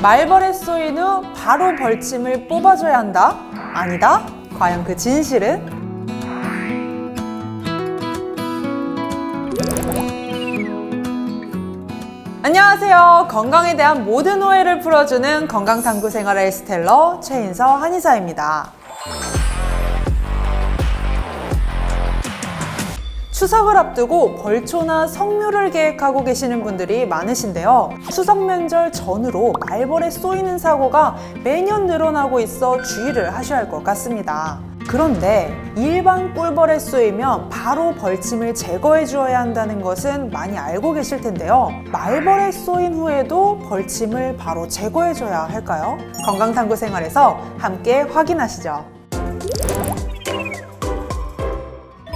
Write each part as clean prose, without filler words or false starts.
말벌에 쏘인 후 바로 벌침을 뽑아줘야 한다? 아니다? 과연 그 진실은? 안녕하세요. 건강에 대한 모든 오해를 풀어주는 건강탐구생활의 스텔러 최인서 한의사입니다. 추석을 앞두고 벌초나 성묘를 계획하고 계시는 분들이 많으신데요. 추석 명절 전후로 말벌에 쏘이는 사고가 매년 늘어나고 있어 주의를 하셔야 할 것 같습니다. 그런데 일반 꿀벌에 쏘이면 바로 벌침을 제거해 주어야 한다는 것은 많이 알고 계실 텐데요. 말벌에 쏘인 후에도 벌침을 바로 제거해 줘야 할까요? 건강탐구생활에서 함께 확인하시죠.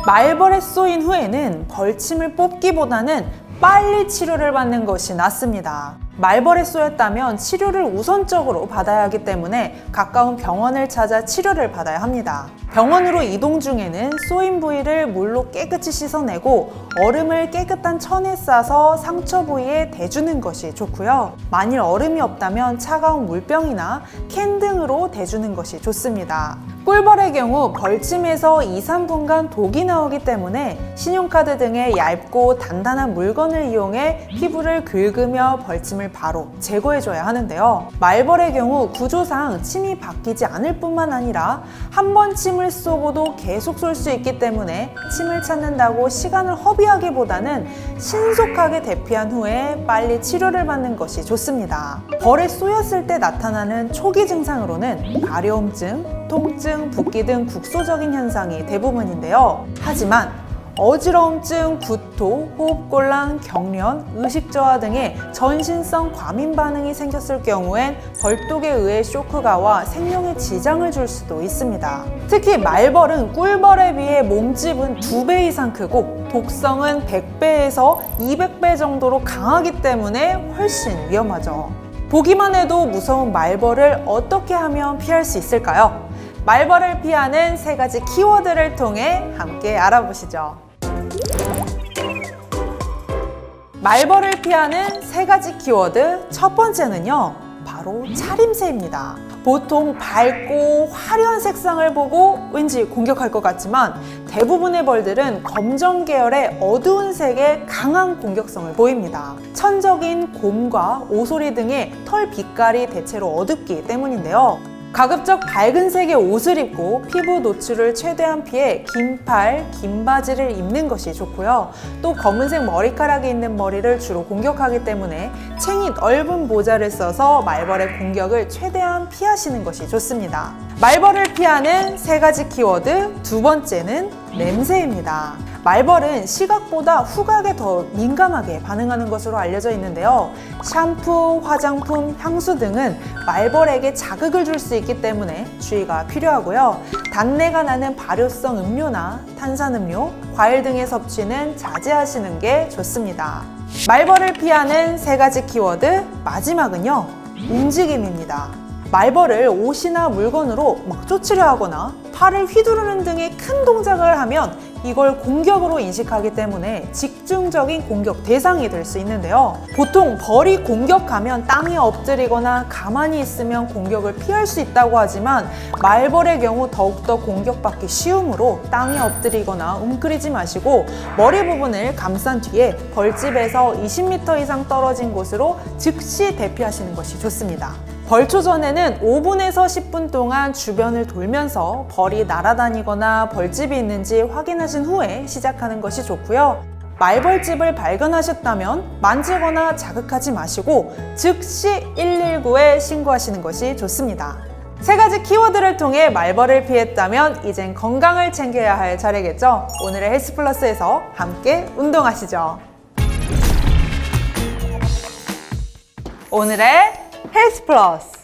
말벌에 쏘인 후에는 벌침을 뽑기보다는 빨리 치료를 받는 것이 낫습니다. 말벌에 쏘였다면 치료를 우선적으로 받아야 하기 때문에 가까운 병원을 찾아 치료를 받아야 합니다. 병원으로 이동 중에는 쏘인 부위를 물로 깨끗이 씻어내고 얼음을 깨끗한 천에 싸서 상처 부위에 대주는 것이 좋고요. 만일 얼음이 없다면 차가운 물병이나 캔 등으로 대주는 것이 좋습니다. 꿀벌의 경우 벌침에서 2~3분간 독이 나오기 때문에 신용카드 등의 얇고 단단한 물건을 이용해 피부를 긁으며 벌침을 바로 제거해줘야 하는데요. 말벌의 경우 구조상 침이 바뀌지 않을 뿐만 아니라 한 번 침을 쏘고도 계속 쏠 수 있기 때문에 침을 찾는다고 시간을 허비하기보다는 신속하게 대피한 후에 빨리 치료를 받는 것이 좋습니다. 벌에 쏘였을 때 나타나는 초기 증상으로는 가려움증, 통증, 붓기 등 국소적인 현상이 대부분인데요. 하지만 어지러움증, 구토, 호흡곤란, 경련, 의식저하 등의 전신성 과민 반응이 생겼을 경우엔 벌독에 의해 쇼크가 생명에 지장을 줄 수도 있습니다. 특히 말벌은 꿀벌에 비해 몸집은 2배 이상 크고 독성은 100배에서 200배 정도로 강하기 때문에 훨씬 위험하죠. 보기만 해도 무서운 말벌을 어떻게 하면 피할 수 있을까요? 말벌을 피하는 3가지 키워드를 통해 함께 알아보시죠. 말벌을 피하는 3가지 키워드, 첫 번째는요, 바로 차림새입니다. 보통 밝고 화려한 색상을 보고 왠지 공격할 것 같지만 대부분의 벌들은 검정 계열의 어두운 색의 강한 공격성을 보입니다. 천적인 곰과 오소리 등의 털 빛깔이 대체로 어둡기 때문인데요. 가급적 밝은 색의 옷을 입고 피부 노출을 최대한 피해 긴 팔, 긴 바지를 입는 것이 좋고요. 또 검은색 머리카락이 있는 머리를 주로 공격하기 때문에 챙이 넓은 모자를 써서 말벌의 공격을 최대한 피하시는 것이 좋습니다. 말벌을 피하는 3가지 키워드, 두 번째는 냄새입니다. 말벌은 시각보다 후각에 더 민감하게 반응하는 것으로 알려져 있는데요. 샴푸, 화장품, 향수 등은 말벌에게 자극을 줄 수 있기 때문에 주의가 필요하고요. 단내가 나는 발효성 음료나 탄산음료, 과일 등의 섭취는 자제하시는 게 좋습니다. 말벌을 피하는 3가지 키워드, 마지막은요, 움직임입니다. 말벌을 옷이나 물건으로 막 쫓으려 하거나 팔을 휘두르는 등의 큰 동작을 하면 이걸 공격으로 인식하기 때문에 집중적인 공격 대상이 될 수 있는데요. 보통 벌이 공격하면 땅에 엎드리거나 가만히 있으면 공격을 피할 수 있다고 하지만 말벌의 경우 더욱더 공격받기 쉬우므로 땅에 엎드리거나 웅크리지 마시고 머리 부분을 감싼 뒤에 벌집에서 20m 이상 떨어진 곳으로 즉시 대피하시는 것이 좋습니다. 벌초 전에는 5분에서 10분 동안 주변을 돌면서 벌이 날아다니거나 벌집이 있는지 확인하신 후에 시작하는 것이 좋고요. 말벌집을 발견하셨다면 만지거나 자극하지 마시고 즉시 119에 신고하시는 것이 좋습니다. 3가지 키워드를 통해 말벌을 피했다면 이젠 건강을 챙겨야 할 차례겠죠? 오늘의 헬스플러스에서 함께 운동하시죠. 오늘의 헬스 플러스!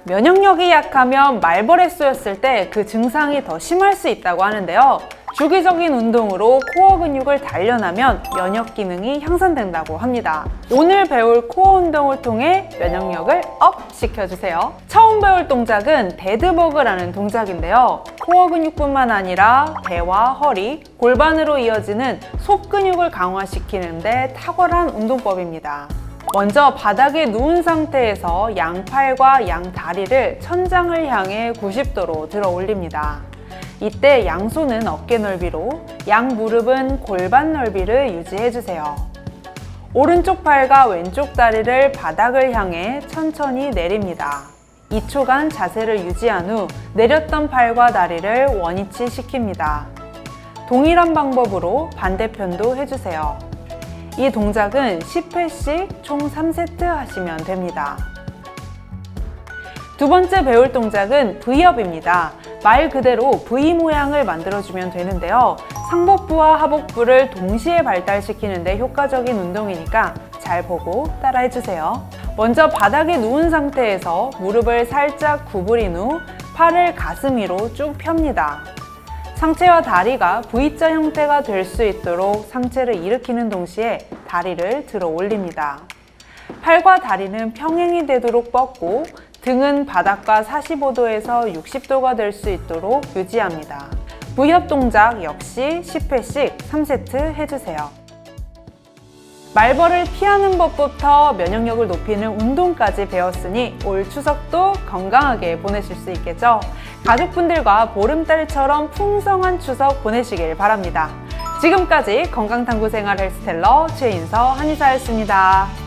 면역력이 약하면 말벌에 쏘였을 때 그 증상이 더 심할 수 있다고 하는데요. 주기적인 운동으로 코어 근육을 단련하면 면역 기능이 향상된다고 합니다. 오늘 배울 코어 운동을 통해 면역력을 업 시켜주세요. 처음 배울 동작은 데드버그라는 동작인데요. 코어 근육뿐만 아니라 배와 허리, 골반으로 이어지는 속 근육을 강화시키는 데 탁월한 운동법입니다. 먼저 바닥에 누운 상태에서 양팔과 양다리를 천장을 향해 90도로 들어 올립니다. 이때 양손은 어깨 넓이로, 양 무릎은 골반 넓이를 유지해주세요. 오른쪽 팔과 왼쪽 다리를 바닥을 향해 천천히 내립니다. 2초간 자세를 유지한 후 내렸던 팔과 다리를 원위치 시킵니다. 동일한 방법으로 반대편도 해주세요. 이 동작은 10회씩 총 3세트 하시면 됩니다. 두 번째 배울 동작은 V업입니다. 말 그대로 V 모양을 만들어주면 되는데요. 상복부와 하복부를 동시에 발달시키는 데 효과적인 운동이니까 잘 보고 따라해주세요. 먼저 바닥에 누운 상태에서 무릎을 살짝 구부린 후 팔을 가슴 위로 쭉 펴니다. 상체와 다리가 V자 형태가 될 수 있도록 상체를 일으키는 동시에 다리를 들어 올립니다. 팔과 다리는 평행이 되도록 뻗고 등은 바닥과 45도에서 60도가 될 수 있도록 유지합니다. V업 동작 역시 10회씩 3세트 해주세요. 말벌을 피하는 법부터 면역력을 높이는 운동까지 배웠으니 올 추석도 건강하게 보내실 수 있겠죠? 가족분들과 보름달처럼 풍성한 추석 보내시길 바랍니다. 지금까지 건강탐구생활 헬스텔러 최인서 한의사였습니다.